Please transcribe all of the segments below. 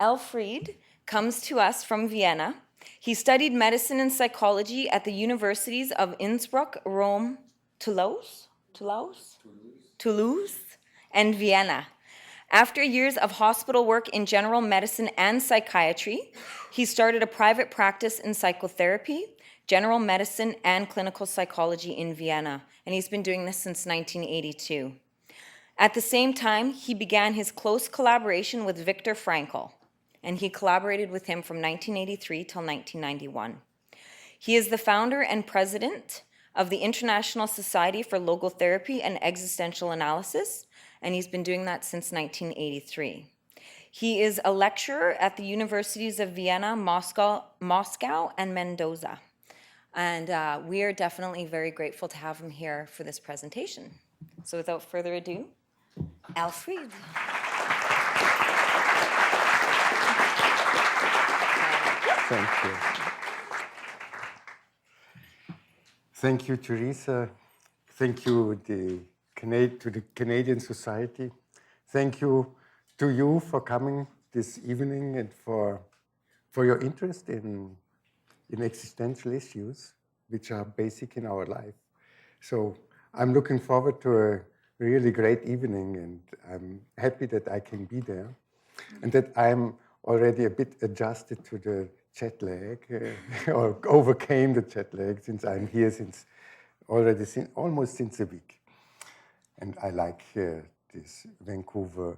Alfried comes to us from Vienna. He studied medicine and psychology at the universities of Innsbruck, Rome, Toulouse, and Vienna. After years of hospital work in general medicine and psychiatry, he started a private practice in psychotherapy, general medicine, and clinical psychology in Vienna, and he's been doing this since 1982. At the same time, he began his close collaboration with Viktor Frankl, and he collaborated with him from 1983 till 1991. He is the founder and president of the International Society for Logotherapy and Existential Analysis, and he's been doing that since 1983. He is a lecturer at the universities of Vienna, Moscow, and Mendoza. And we are definitely very grateful to have him here for this presentation. So without further ado, Alfried. Thank you. Thank you, Teresa. Thank you to the Canadian Society. Thank you to you for coming this evening and for your interest in existential issues, which are basic in our life. So I'm looking forward to a really great evening, and I'm happy that I can be there and that I'm already a bit adjusted to the jet lag or overcame the jet lag since I'm here almost since a week. And I like these Vancouver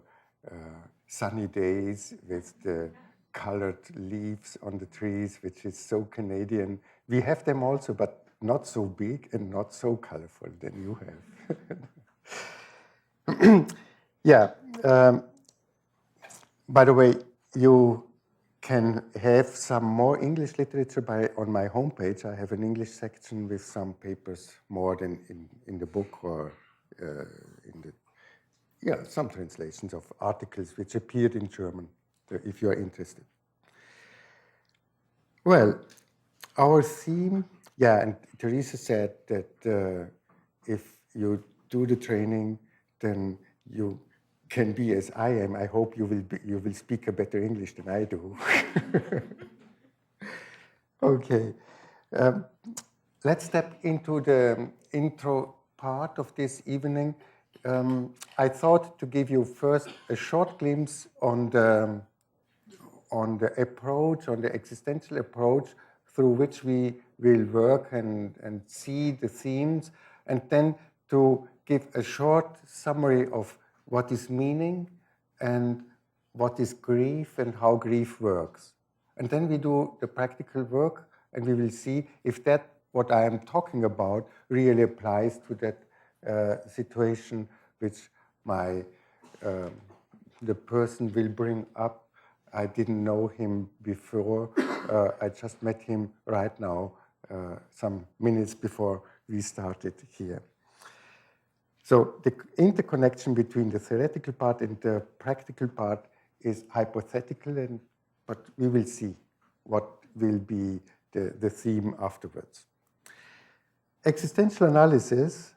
sunny days with the colored leaves on the trees, which is so Canadian. We have them also, but not so big and not so colorful than you have. Yeah. By the way, you can have some more English literature on my homepage. I have an English section with some papers more than in the book or some translations of articles which appeared in German, if you are interested. Well, our theme, and Teresa said that if you do the training, then you can be as I am. I hope you will speak a better English than I do. Okay, let's step into the intro part of this evening. I thought to give you first a short glimpse on the approach, on the existential approach through which we will work and see the themes, and then to give a short summary of what is meaning and what is grief and how grief works. And then we do the practical work, and we will see if that, what I am talking about, really applies to that situation which the person will bring up. I didn't know him before. I just met him right now, some minutes before we started here. So the interconnection between the theoretical part and the practical part is hypothetical, but we will see what will be the theme afterwards. Existential analysis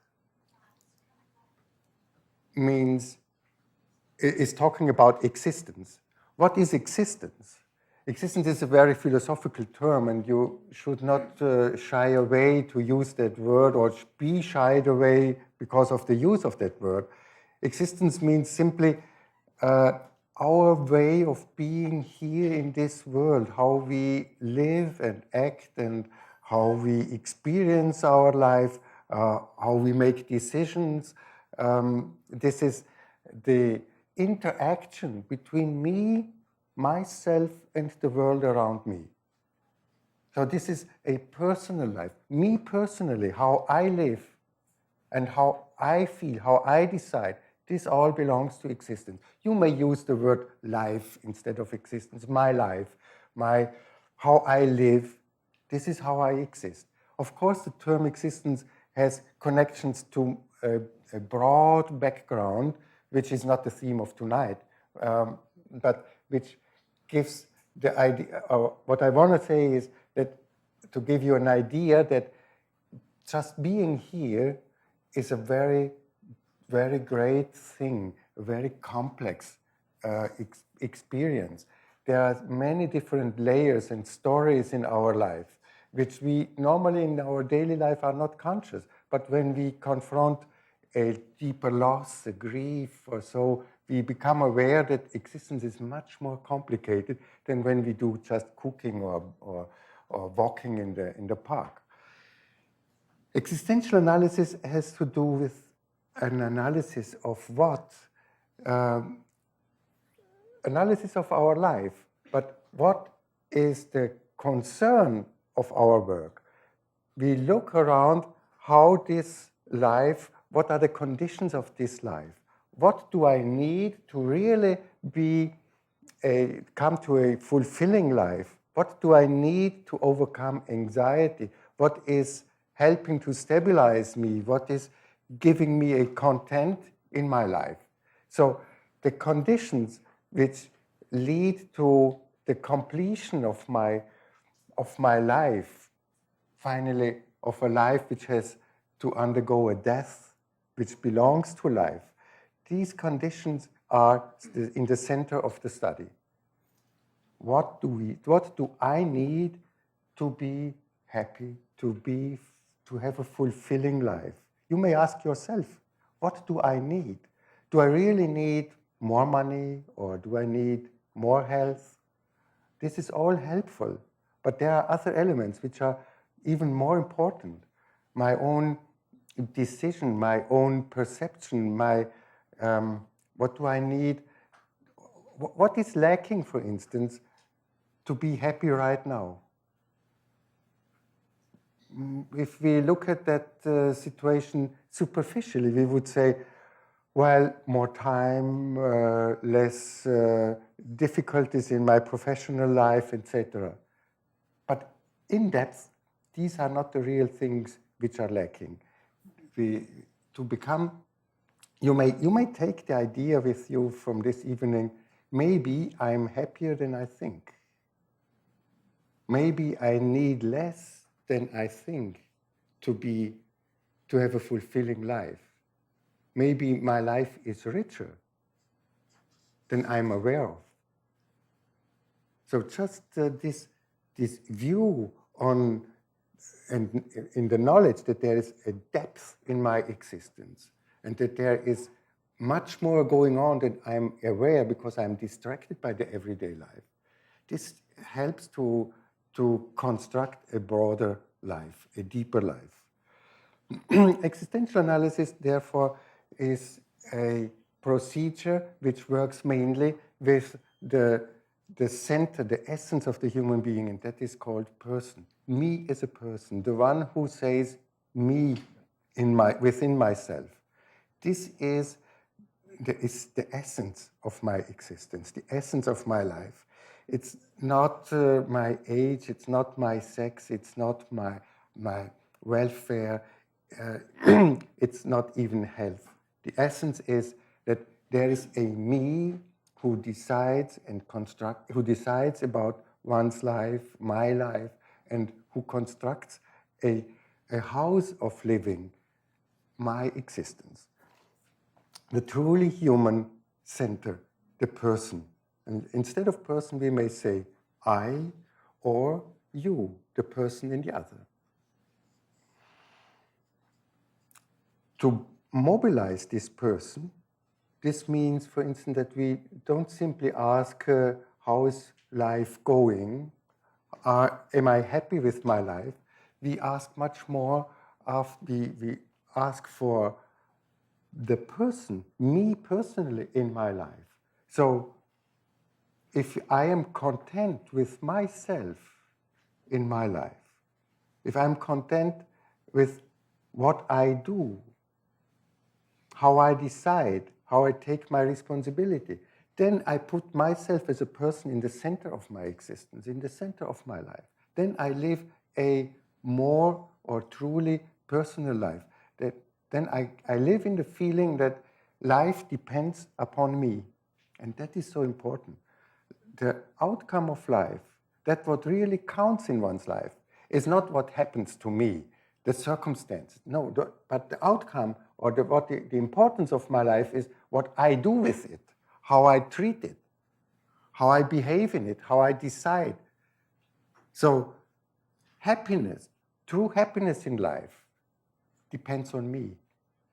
is talking about existence. What is existence? Existence is a very philosophical term, and you should not shy away to use that word or be shied away because of the use of that word. Existence means simply our way of being here in this world, how we live and act and how we experience our life, how we make decisions. This is the interaction between me, myself, and the world around me. So this is a personal life. Me personally, how I live and how I feel, how I decide, this all belongs to existence. You may use the word life instead of existence. My life, how I live, this is how I exist. Of course, the term existence has connections to a broad background, which is not the theme of tonight, but which gives the idea. What I want to say is that to give you an idea that just being here is a very, very great thing, a very complex experience. there are many different layers and stories in our life, which we normally in our daily life are not conscious. But when we confront a deeper loss, a grief or so, we become aware that existence is much more complicated than when we do just cooking or walking in the park. Existential analysis has to do with an analysis of what? Analysis of our life, but what is the concern of our work? We look around how this life, what are the conditions of this life? What do I need to really come to a fulfilling life? What do I need to overcome anxiety? What is helping to stabilize me? What is giving me a content in my life? So the conditions which lead to the completion of my life, finally of a life which has to undergo a death which belongs to life, these conditions are in the center of the study. What do I need to be happy, to have a fulfilling life? You may ask yourself, what do I need? Do I really need more money, or do I need more health? This is all helpful, but there are other elements which are even more important. My own decision, my own perception, what do I need? What is lacking, for instance, to be happy right now? If we look at that situation superficially, we would say, well, more time, less difficulties in my professional life, etc. But in depth, these are not the real things which are lacking. You may take the idea with you from this evening, maybe I'm happier than I think. Maybe I need less than I think to have a fulfilling life. Maybe my life is richer than I'm aware of. So just this view on, and in the knowledge that there is a depth in my existence, and that there is much more going on than I'm aware because I'm distracted by the everyday life. This helps to construct a broader life, a deeper life. Existential analysis, therefore, is a procedure which works mainly with the center, the essence of the human being, and that is called person. Me as a person, the one who says me within myself. This is the essence of my existence, the essence of my life. It's not my age, it's not my sex, it's not my welfare, it's not even health. The essence is that there is a me who decides who decides about one's life, my life, and who constructs a house of living, my existence. The truly human center, the person. And instead of person, we may say I or you, the person in the other. To mobilize this person, this means, for instance, that we don't simply ask, how is life going? Am I happy with my life? We ask much more we ask for the person, me personally in my life. So if I am content with myself in my life, if I'm content with what I do, how I decide, how I take my responsibility, then I put myself as a person in the center of my existence, in the center of my life. Then I live a more or truly personal life. Then I live in the feeling that life depends upon me. And that is so important. The outcome of life, that what really counts in one's life, is not what happens to me, the circumstances. No, but the outcome or the importance of my life is what I do with it, how I treat it, how I behave in it, how I decide. So happiness, true happiness in life, depends on me.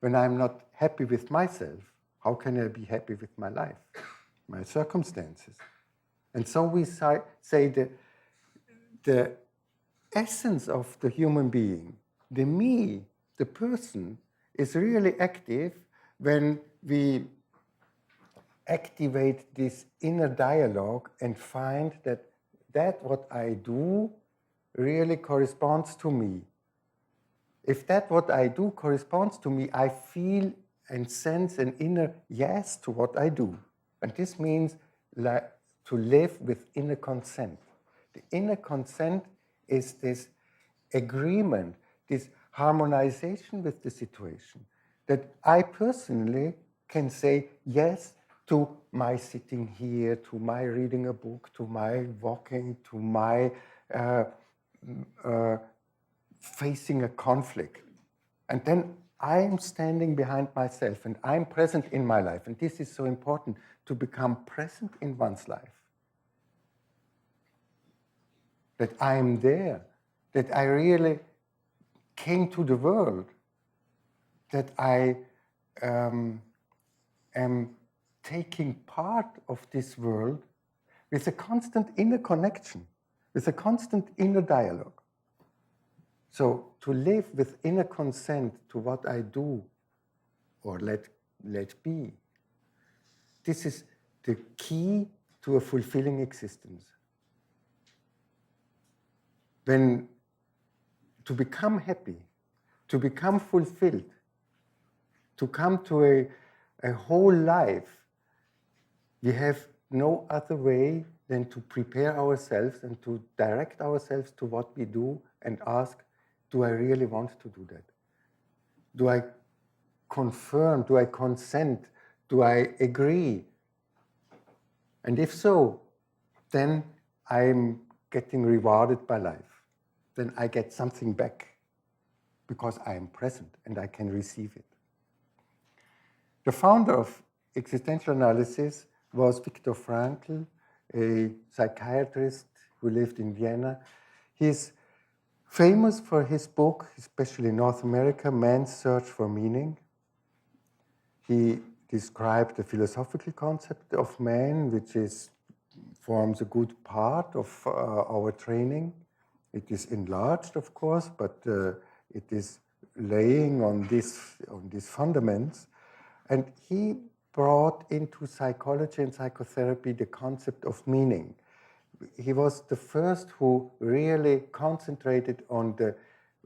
When I'm not happy with myself, how can I be happy with my life, my circumstances? And so we say the essence of the human being, the me, the person, is really active when we activate this inner dialogue and find that what I do really corresponds to me. If that what I do corresponds to me, I feel and sense an inner yes to what I do. And this means to live with inner consent. The inner consent is this agreement, this harmonization with the situation, that I personally can say yes to my sitting here, to my reading a book, to my walking, to my facing a conflict. And then I'm standing behind myself and I'm present in my life. And this is so important, to become present in one's life. That I'm there, that I really came to the world, that I am taking part of this world with a constant inner connection, with a constant inner dialogue. So to live with inner consent to what I do or let be, this is the key to a fulfilling existence. When to become happy, to become fulfilled, to come to a whole life, we have no other way than to prepare ourselves and to direct ourselves to what we do and ask, do I really want to do that? Do I confirm? Do I consent? Do I agree? And if so, then I'm getting rewarded by life. Then I get something back because I am present and I can receive it. The founder of Existential Analysis was Viktor Frankl, a psychiatrist who lived in Vienna. He's famous for his book, especially in North America, Man's Search for Meaning. He described the philosophical concept of man, which forms a good part of our training. It is enlarged, of course, but it is laying on these fundaments. And he brought into psychology and psychotherapy the concept of meaning. He was the first who really concentrated on the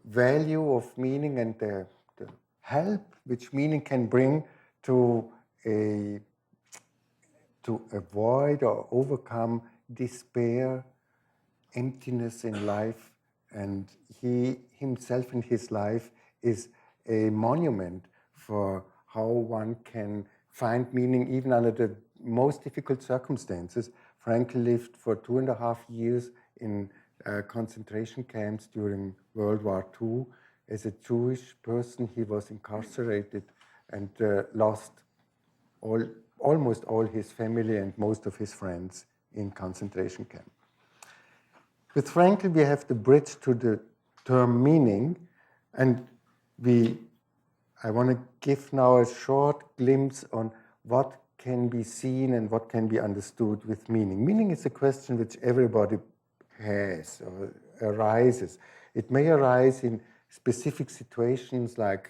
value of meaning and the help which meaning can bring to avoid or overcome despair, emptiness in life. And he himself in his life is a monument for how one can find meaning even under the most difficult circumstances. Frankl lived for 2.5 years in concentration camps during World War II. As a Jewish person, he was incarcerated and lost almost all his family and most of his friends in concentration camp. With Frankl, we have the bridge to the term meaning, and I want to give now a short glimpse on what can be seen and what can be understood with meaning. Meaning is a question which everybody has or arises. It may arise in specific situations like,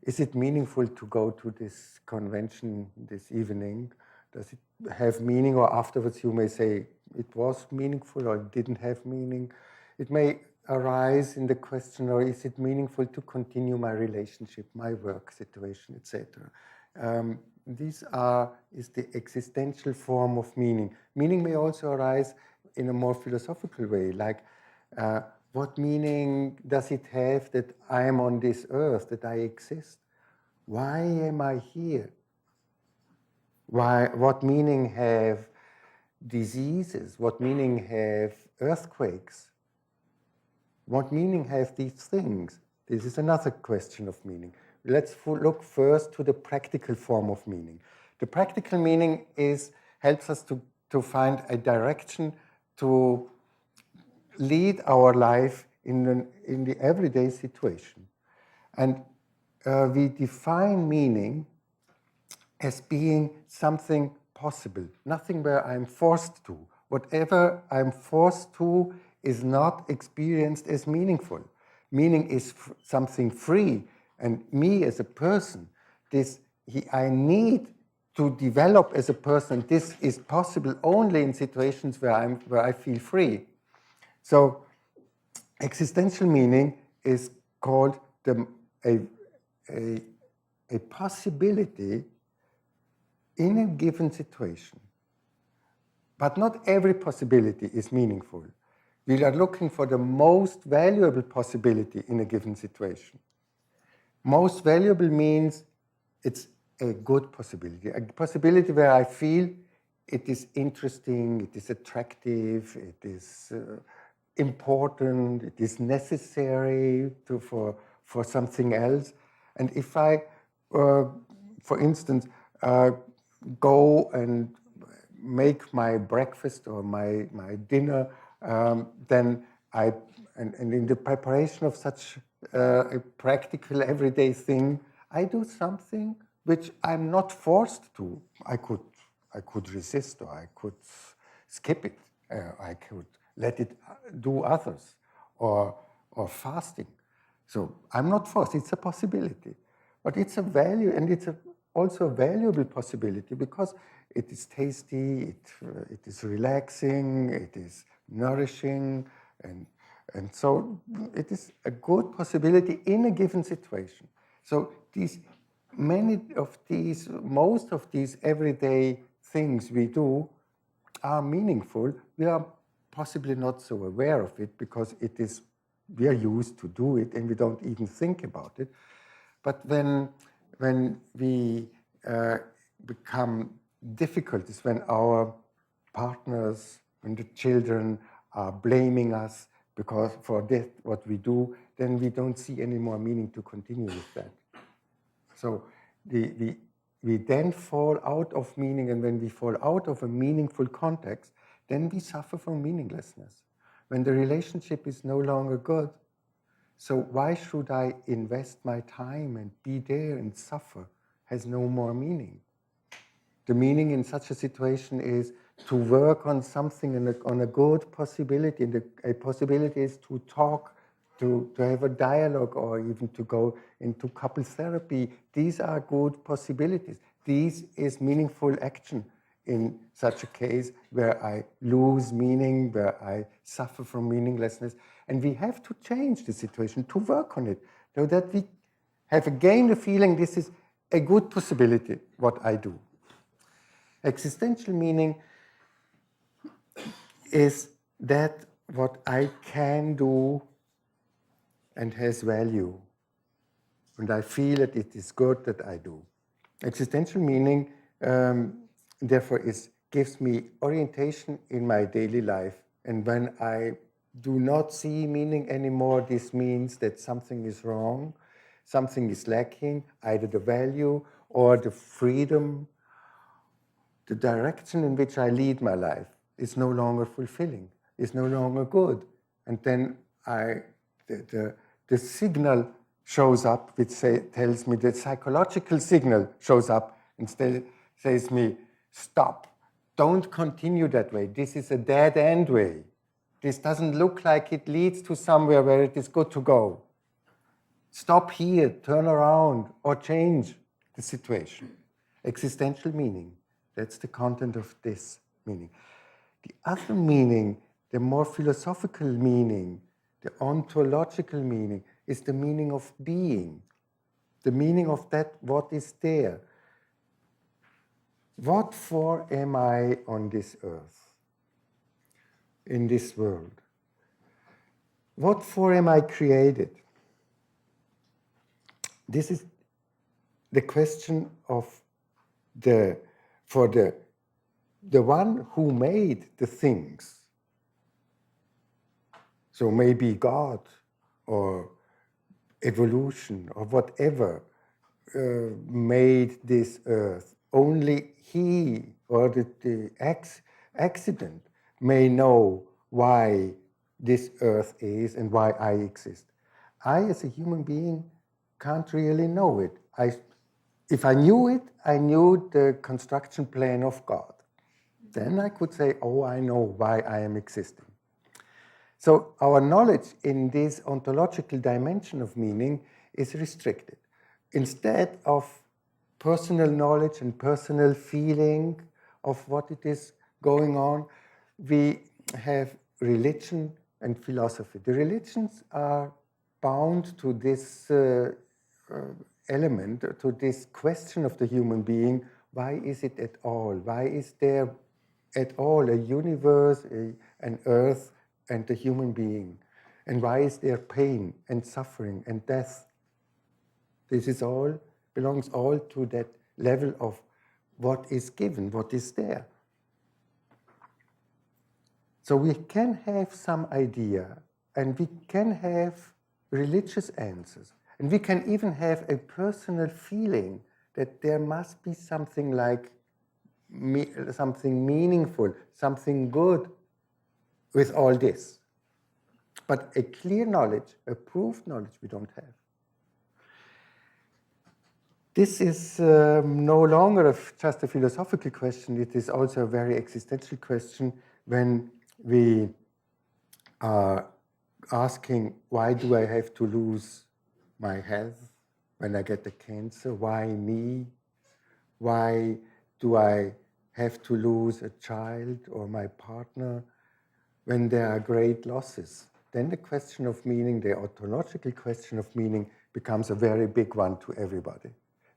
is it meaningful to go to this convention this evening? Does it have meaning? Or afterwards you may say it was meaningful or it didn't have meaning. It may arise in the question, or is it meaningful to continue my relationship, my work situation, etc. Is the existential form of meaning. Meaning may also arise in a more philosophical way, like what meaning does it have that I am on this earth, that I exist? Why am I here? What meaning have diseases? What meaning have earthquakes? What meaning have these things? This is another question of meaning. Let's look first to the practical form of meaning. The practical meaning helps us to to find a direction to lead our life in the everyday situation. And we define meaning as being something possible, nothing where I'm forced to. Whatever I'm forced to is not experienced as meaningful. Meaning is something free, and me as a person, I need to develop as a person. This is possible only in situations where I feel free. So existential meaning is called a possibility in a given situation. But not every possibility is meaningful. We are looking for the most valuable possibility in a given situation. Most valuable means it's a good possibility, a possibility where I feel it is interesting, it is attractive, it is important, it is necessary for something else. And if I, for instance, go and make my breakfast or my dinner, then and in the preparation of such a practical everyday thing, I do something which I'm not forced to. I could resist, or I could skip it. I could let it do others, or fasting. So I'm not forced. It's a possibility, but it's a value, and it's also a valuable possibility because it is tasty, it is relaxing, it is nourishing, and so it is a good possibility in a given situation. So most of these everyday things we do are meaningful. We are possibly not so aware of it because we are used to do it and we don't even think about it. But when we become difficult is when our partners, when the children are blaming us because for that what we do, then we don't see any more meaning to continue with that. So we then fall out of meaning, and when we fall out of a meaningful context, then we suffer from meaninglessness. When the relationship is no longer good, so why should I invest my time and be there and suffer? Has no more meaning. The meaning in such a situation is to work on something, on a good possibility. And a possibility is to talk, to have a dialogue, or even to go into couples therapy. These are good possibilities. This is meaningful action in such a case where I lose meaning, where I suffer from meaninglessness. And we have to change the situation, to work on it, so that we have again the feeling this is a good possibility, what I do. Existential meaning is that what I can do and has value. And I feel that it is good that I do. Existential meaning, therefore, gives me orientation in my daily life. And when I do not see meaning anymore, this means that something is wrong, something is lacking, either the value or the freedom. The direction in which I lead my life is no longer fulfilling, is no longer good. And then the signal shows up, which tells me, the psychological signal shows up and says me, stop, don't continue that way. This is a dead end way. This doesn't look like it leads to somewhere where it is good to go. Stop here, turn around, or change the situation. Existential meaning. That's the content of this meaning. The other meaning, the more philosophical meaning, the ontological meaning, is the meaning of being, the meaning of that what is there. What for am I on this earth, in this world? What for am I created? This is the question of for the one who made the things. So maybe God or evolution or whatever made this earth. Only he or the accident may know why this earth is and why I exist. I, as a human being, can't really know it. If I knew it, I knew the construction plan of God. Then I could say, oh, I know why I am existing. So our knowledge in this ontological dimension of meaning is restricted. Instead of personal knowledge and personal feeling of what it is going on, we have religion and philosophy. The religions are bound to this element, to this question of the human being. Why is it at all? Why is there at all a universe, an earth, and the human being? And why is there pain and suffering and death? This is all, belongs all to that level of what is given, what is there. So we can have some idea, and we can have religious answers, and we can even have a personal feeling that there must be something like something meaningful, something good with all this. But a clear knowledge, a proved knowledge, we don't have. This is no longer just a philosophical question, it is also a very existential question when we are asking, why do I have to lose my health when I get the cancer? Why me? Why do I have to lose a child or my partner when there are great losses? Then the question of meaning, the ontological question of meaning, becomes a very big one to everybody.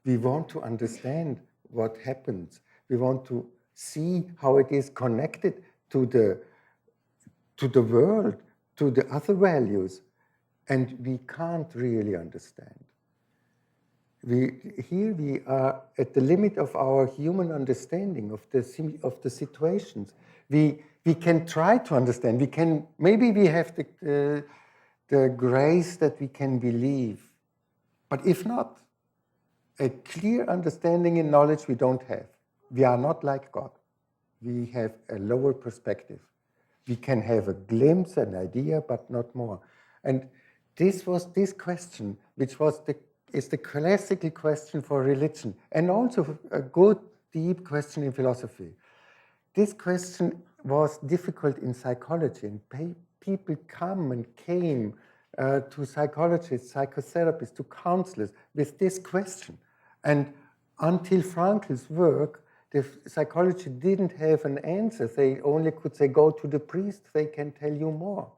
We want to understand what happens. We want to see how it is connected to the world, to the other values, and we can't really understand. Here we are at the limit of our human understanding of the situations. We can try to understand. Maybe we have the grace that we can believe, but if not, a clear understanding and knowledge we don't have. We are not like God. We have a lower perspective. We can have a glimpse, an idea, but not more. And this was this question, which is the classical question for religion, and also a good, deep question in philosophy. This question was difficult in psychology, and people came to psychologists, psychotherapists, to counselors with this question. And until Frankl's work, the psychology didn't have an answer. They only could say, go to the priest, they can tell you more.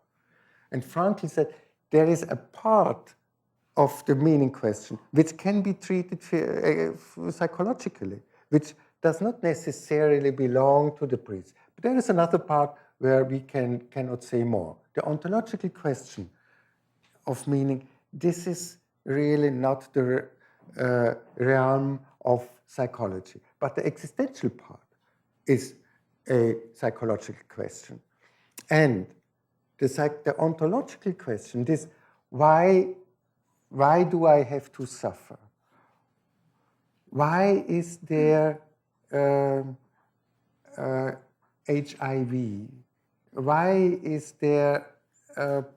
And Frankl said, there is a part of the meaning question which can be treated psychologically, which does not necessarily belong to the priest. But there is another part where we cannot say more. The ontological question of meaning, this is really not the realm of psychology. But the existential part is a psychological question. And the ontological question, this why do I have to suffer? Why is there HIV? Why is there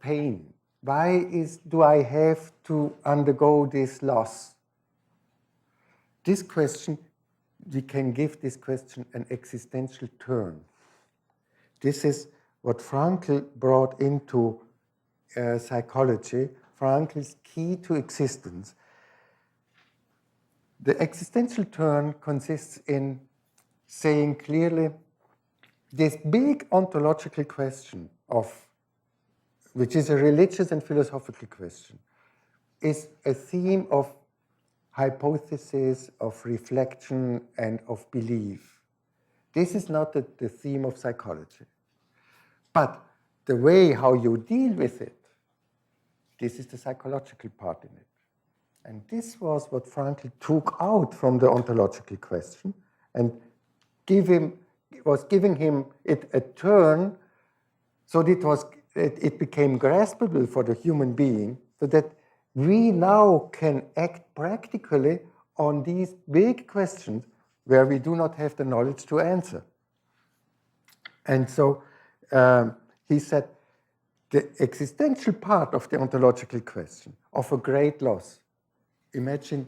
pain? Why do I have to undergo this loss? This question, we can give this question an existential turn. This is what Frankl brought into psychology, Frankl's key to existence. The existential turn consists in saying clearly, this big ontological question which is a religious and philosophical question, is a theme of hypothesis, of reflection, and of belief. This is not the theme of psychology. But the way how you deal with it, this is the psychological part in it. And this was what Frankl took out from the ontological question and was giving him it a turn so that it became graspable for the human being, so that we now can act practically on these big questions where we do not have the knowledge to answer. And so he said, the existential part of the ontological question of a great loss. Imagine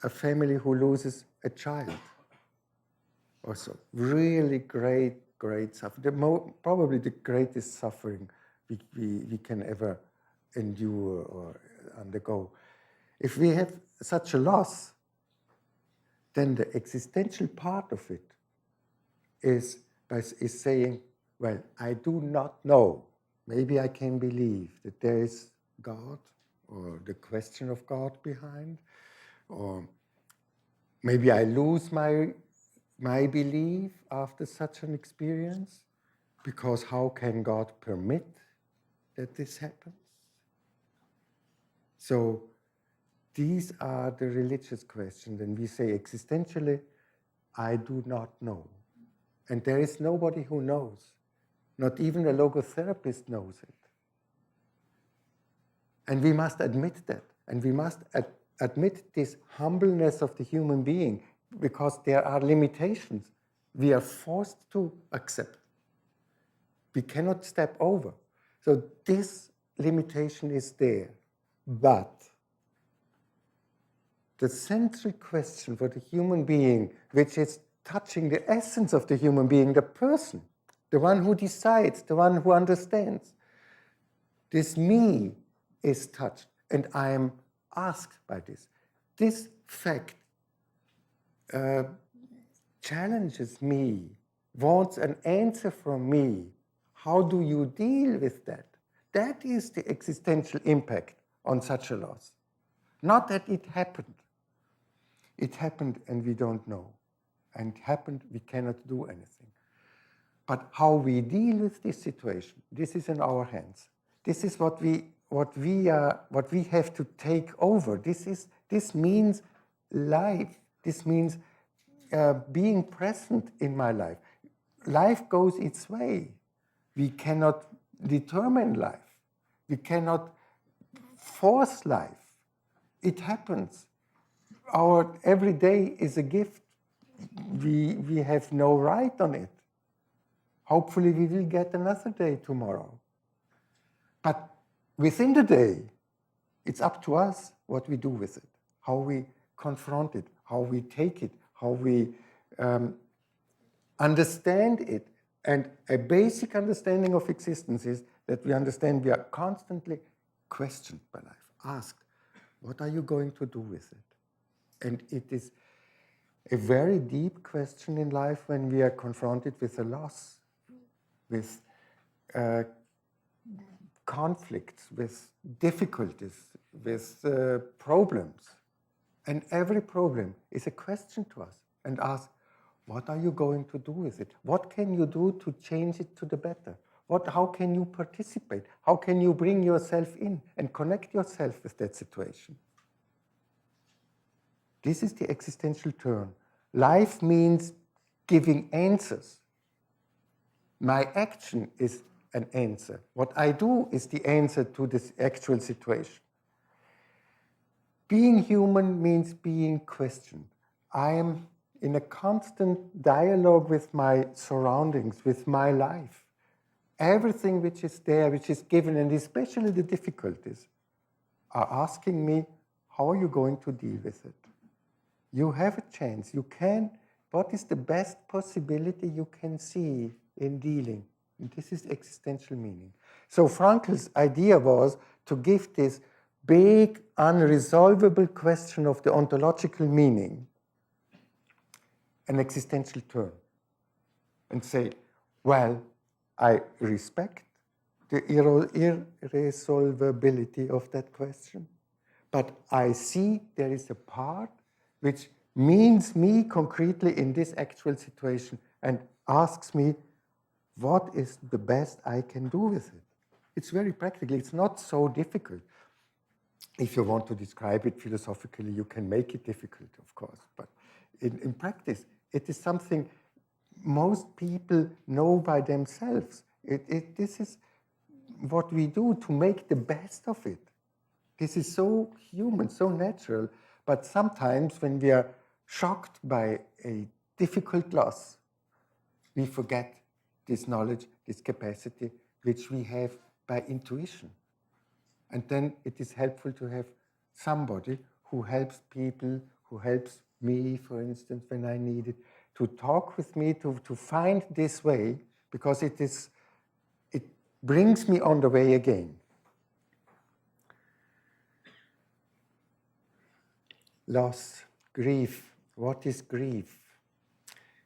a family who loses a child. Also, really great suffering. Probably the greatest suffering we can ever endure or undergo. If we have such a loss, then the existential part of it is saying, well, I do not know. Maybe I can believe that there is God, or the question of God behind, or maybe I lose my belief after such an experience, because how can God permit that this happens? So these are the religious questions, and we say existentially, I do not know. And there is nobody who knows. Not even a logotherapist knows it. And we must admit that. And we must admit this humbleness of the human being, because there are limitations we are forced to accept. We cannot step over. So this limitation is there. But the central question for the human being, which is touching the essence of the human being, the person, the one who decides, the one who understands, this me is touched, and I am asked by this. This fact challenges me, wants an answer from me. How do you deal with that? That is the existential impact on such a loss. Not that it happened. It happened and we don't know. And it happened, we cannot do anything. But how we deal with this situation, this is in our hands. This is what we have to take over. This means life. This means being present in my life. Life goes its way. We cannot determine life. We cannot force life. It happens. Our every day is a gift. We have no right on it. Hopefully we will get another day tomorrow. But within the day, it's up to us what we do with it, how we confront it, how we take it, how we understand it. And a basic understanding of existence is that we understand we are constantly questioned by life, asked, what are you going to do with it? And it is a very deep question in life when we are confronted with a loss, with conflicts, with difficulties, with problems. And every problem is a question to us and ask, what are you going to do with it? What can you do to change it to the better? How can you participate? How can you bring yourself in and connect yourself with that situation? This is the existential turn. Life means giving answers. My action is an answer. What I do is the answer to this actual situation. Being human means being questioned. I am in a constant dialogue with my surroundings, with my life. Everything which is there, which is given, and especially the difficulties, are asking me, how are you going to deal with it? You have a chance. You can. What is the best possibility you can see in dealing? And this is existential meaning. So Frankl's idea was to give this big, unresolvable question of the ontological meaning an existential turn and say, well, I respect the irresolvability of that question, but I see there is a part which means me concretely in this actual situation and asks me, what is the best I can do with it? It's very practical. It's not so difficult. If you want to describe it philosophically, you can make it difficult, of course. But in practice, it is something most people know by themselves. This is what we do to make the best of it. This is so human, so natural. But sometimes when we are shocked by a difficult loss, we forget this knowledge, this capacity, which we have by intuition. And then it is helpful to have somebody who helps people, who helps me, for instance, when I need it, to talk with me, to find this way, because it brings me on the way again. Loss, grief. What is grief?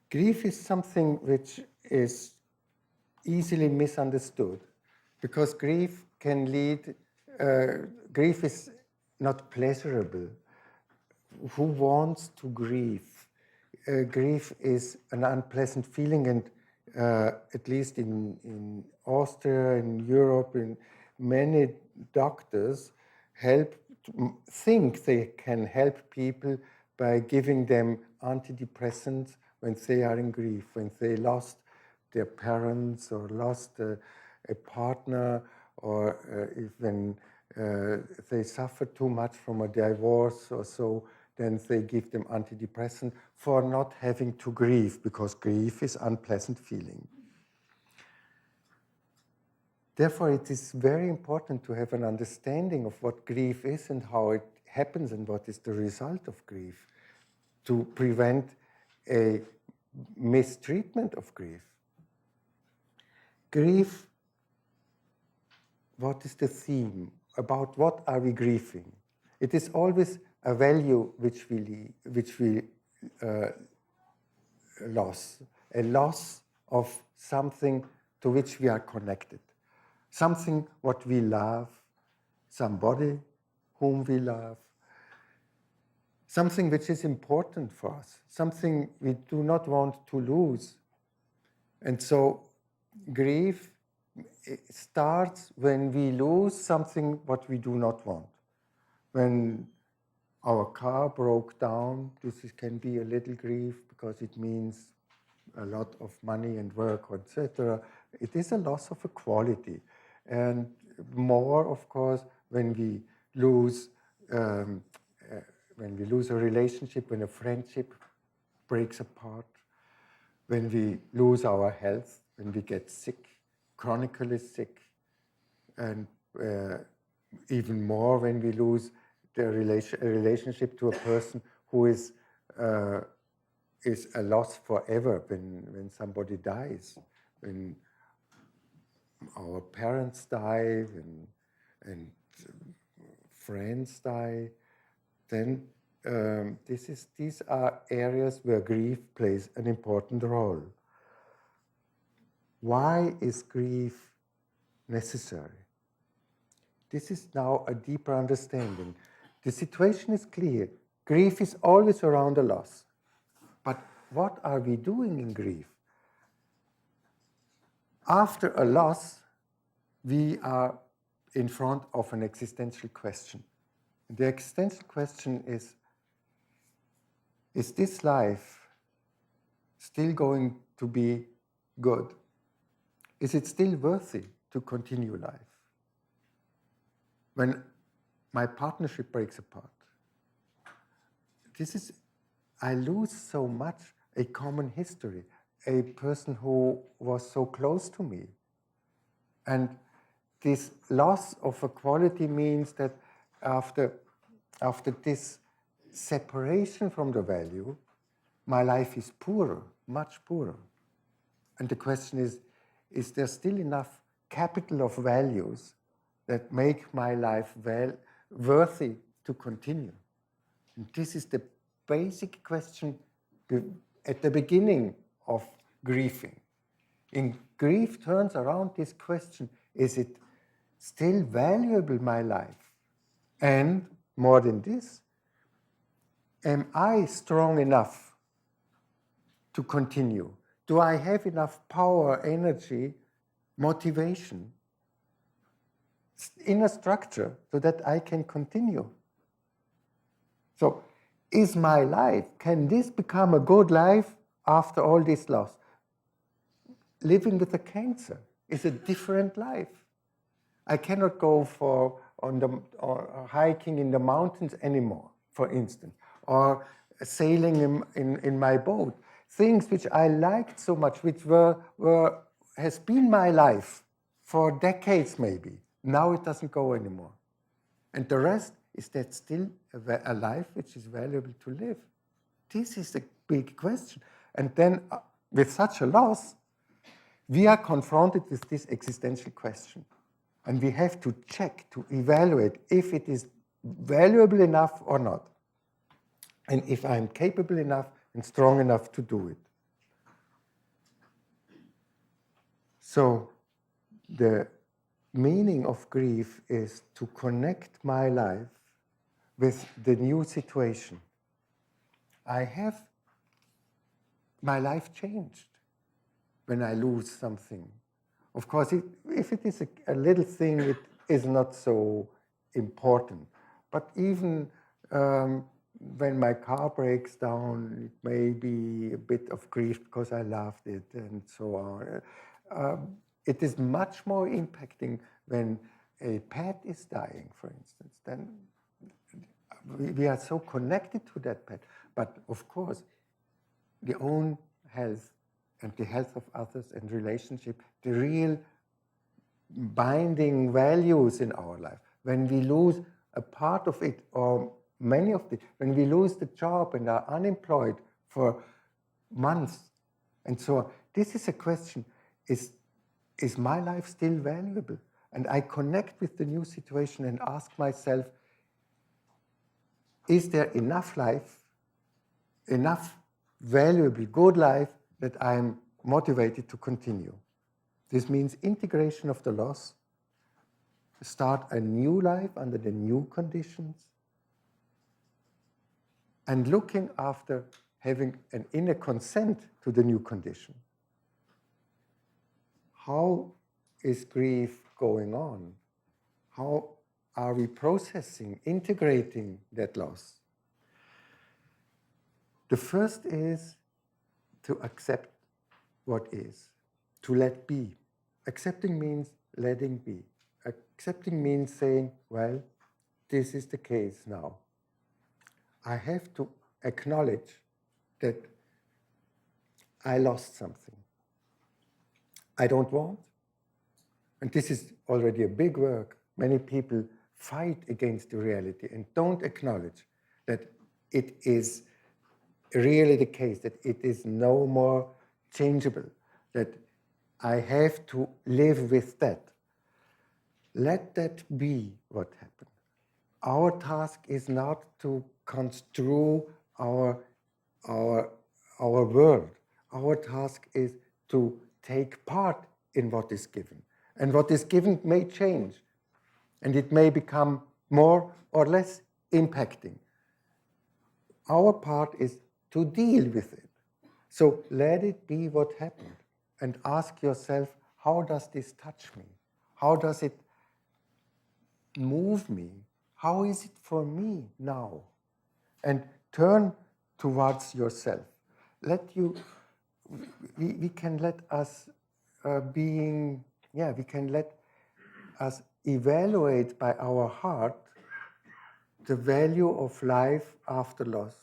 Grief is something which is easily misunderstood, because grief can lead, grief is not pleasurable. Who wants to grieve? Grief is an unpleasant feeling, and at least in Austria, in Europe, in many doctors think they can help people by giving them antidepressants when they are in grief, when they lost their parents or lost a partner, or when they suffer too much from a divorce or so, then they give them antidepressant for not having to grieve, because grief is unpleasant feeling. Therefore, it is very important to have an understanding of what grief is and how it happens and what is the result of grief, to prevent a mistreatment of grief. Grief, what is the theme? About what are we grieving? It is always a value which we lost, a loss of something to which we are connected, something what we love, somebody whom we love, something which is important for us, something we do not want to lose. And so grief starts when we lose something what we do not want. When our car broke down, this can be a little grief because it means a lot of money and work, etc. It is a loss of a quality. And more, of course, when we lose a relationship, when a friendship breaks apart, when we lose our health, when we get sick, chronically sick, and even more when we lose the relationship to a person who is a loss forever, when somebody dies, when our parents die, and friends die, then these are areas where grief plays an important role. Why is grief necessary? This is now a deeper understanding. The situation is clear. Grief is always around a loss. But what are we doing in grief? After a loss, we are in front of an existential question. The existential question is this life still going to be good? Is it still worthy to continue life? When my partnership breaks apart, I lose so much, a common history, a person who was so close to me. And this loss of a quality means that after this separation from the value, my life is poorer, much poorer. And the question is there still enough capital of values that make my life worthy to continue? And this is the basic question at the beginning of grieving. In grief turns around this question, is it still valuable, my life? And more than this, am I strong enough to continue? Do I have enough power, energy, motivation, inner structure so that I can continue? So, is my life, can this become a good life after all this loss? Living with a cancer is a different life. I cannot go or hiking in the mountains anymore, for instance, or sailing in my boat. Things which I liked so much, which were has been my life for decades maybe. Now it doesn't go anymore. And the rest, is that still a life which is valuable to live? This is a big question. And then with such a loss, we are confronted with this existential question. And we have to check, to evaluate if it is valuable enough or not. And if I'm capable enough and strong enough to do it. So the meaning of grief is to connect my life with the new situation. My life changed when I lose something. Of course, if it is a little thing, it is not so important. But even when my car breaks down, it may be a bit of grief because I loved it and so on. It is much more impacting when a pet is dying, for instance. Then we are so connected to that pet. But of course, the own health and the health of others and relationship, the real binding values in our life. When we lose a part of it or many of it, when we lose the job and are unemployed for months and so on, this is a question, is my life still valuable? And I connect with the new situation and ask myself, is there enough life, enough valuable, good life that I'm motivated to continue? This means integration of the loss, start a new life under the new conditions, and looking after having an inner consent to the new condition. How is grief going on? How are we processing, integrating that loss? The first is to accept what is, to let be. Accepting means letting be. Accepting means saying, well, this is the case now. I have to acknowledge that I lost something I don't want. And this is already a big work. Many people fight against the reality and don't acknowledge that it is really the case, that it is no more changeable, that I have to live with that. Let that be what happened. Our task is not to construe our world. Our task is to take part in what is given. And what is given may change. And it may become more or less impacting. Our part is to deal with it. So let it be what happened. And ask yourself, how does this touch me? How does it move me? How is it for me now? And turn towards yourself. We can let us we can let us evaluate by our heart the value of life after loss.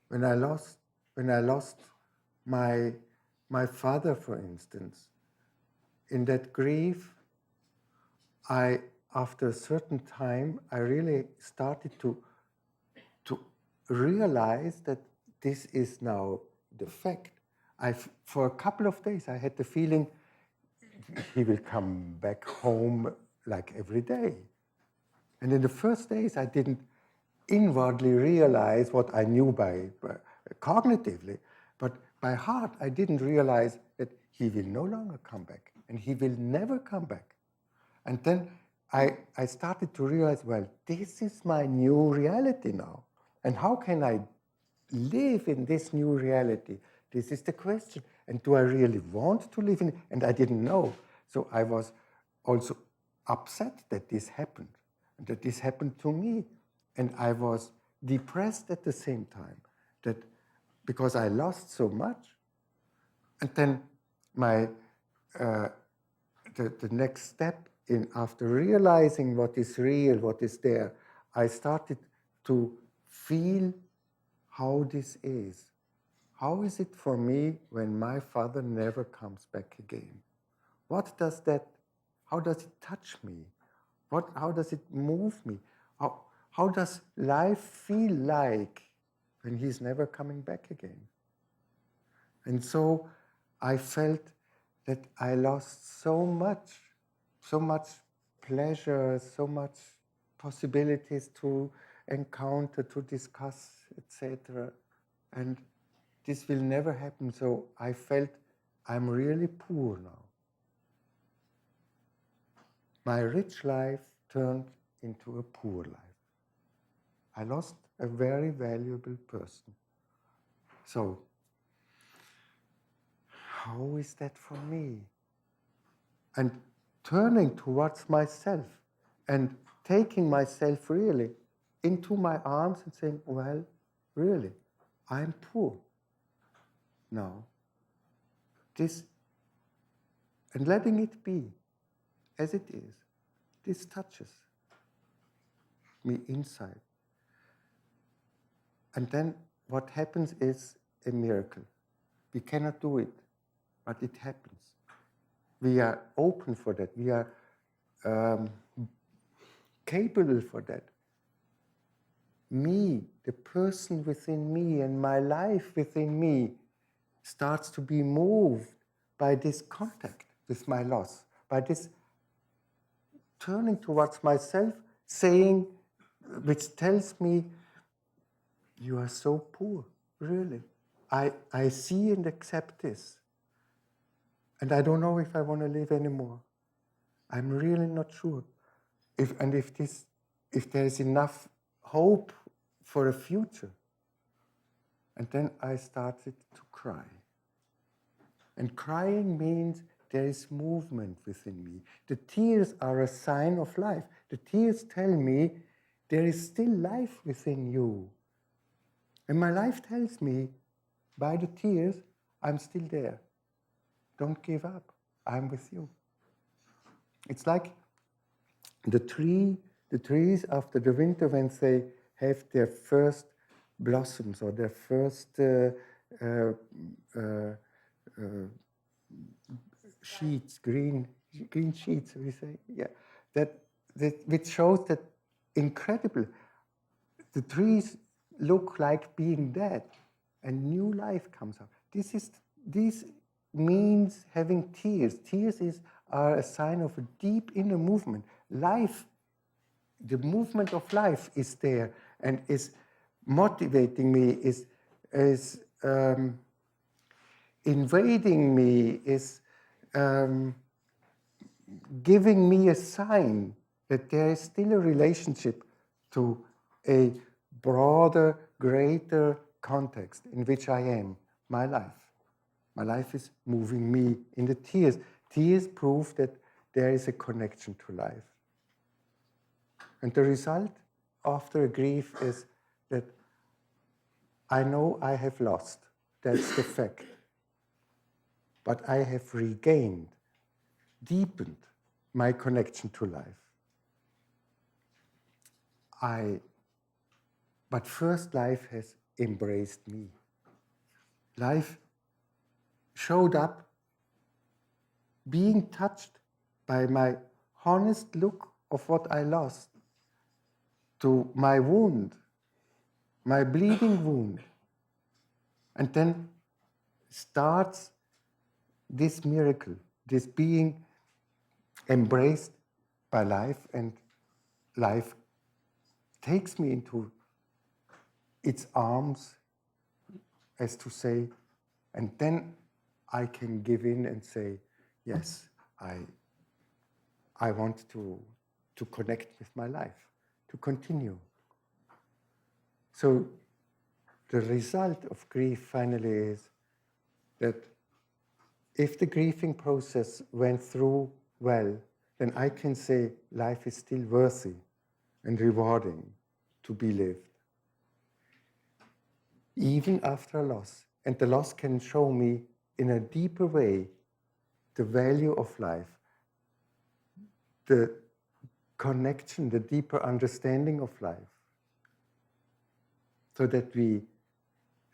When I lost my father, for instance, in that grief, after a certain time, I really started to realize that this is now the fact. For a couple of days, I had the feeling he will come back home like every day. And in the first days, I didn't inwardly realize what I knew cognitively, but by heart, I didn't realize that he will no longer come back, and he will never come back. And then I started to realize, well, this is my new reality now. And how can I live in this new reality? This is the question. And do I really want to live in it? And I didn't know. So I was also upset that this happened, and that this happened to me. And I was depressed at the same time, because I lost so much. And then the next step after realizing what is real, what is there, I started to feel how this is. How is it for me when my father never comes back again? What does that, how does it touch me? How does it move me? How does life feel like when he's never coming back again? And so I felt that I lost so much pleasure, so much possibilities to encounter, to discuss, etc. And this will never happen. So I felt I'm really poor now. My rich life turned into a poor life. I lost a very valuable person. So, how is that for me? And turning towards myself and taking myself really into my arms and saying, well, really, I'm poor now. And letting it be as it is, this touches me inside. And then what happens is a miracle. We cannot do it, but it happens. We are open for that. We are capable for that. Me, the person within me and my life within me starts to be moved by this contact with my loss, by this turning towards myself, saying, which tells me, you are so poor, really. I see and accept this. And I don't know if I want to live anymore. I'm really not sure. If there is enough hope for a future. And then I started to cry. And crying means there is movement within me. The tears are a sign of life. The tears tell me there is still life within you. And my life tells me, by the tears, I'm still there. Don't give up. I'm with you. It's like the trees after the winter, when they have their first blossoms or their first sheets, green sheets, we say, yeah, that which shows that incredible. The trees look like being dead, and new life comes up. This means having tears. Tears are a sign of a deep inner movement. Life, the movement of life is there and is motivating me, is invading me, is giving me a sign that there is still a relationship to a broader, greater context in which I am, my life. My life is moving me in the tears. Tears prove that there is a connection to life. And the result after a grief is that I know I have lost. That's the fact. But I have regained, deepened my connection to life. But first, life has embraced me. Life showed up being touched by my honest look of what I lost, to my wound, my bleeding wound. And then starts this miracle, this being embraced by life, and life takes me into its arms, as to say, and then I can give in and say, yes, I want to connect with my life, to continue. So the result of grief finally is that if the grieving process went through well, then I can say life is still worthy and rewarding to be lived, even after a loss. And the loss can show me in a deeper way the value of life, the connection, the deeper understanding of life, so that we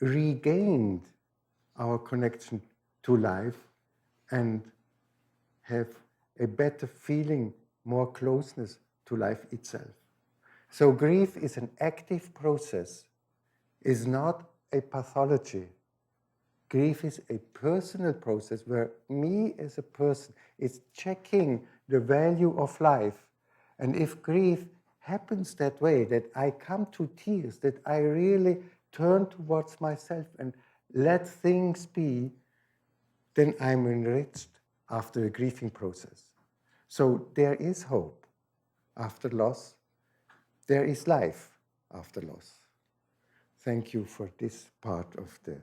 regained our connection to life and have a better feeling, more closeness to life itself. So grief is an active process, is not a pathology. Grief is a personal process where me as a person is checking the value of life. And if grief happens that way, that I come to tears, that I really turn towards myself and let things be, then I'm enriched after a grieving process. So there is hope after loss. There is life after loss. Thank you for this part of the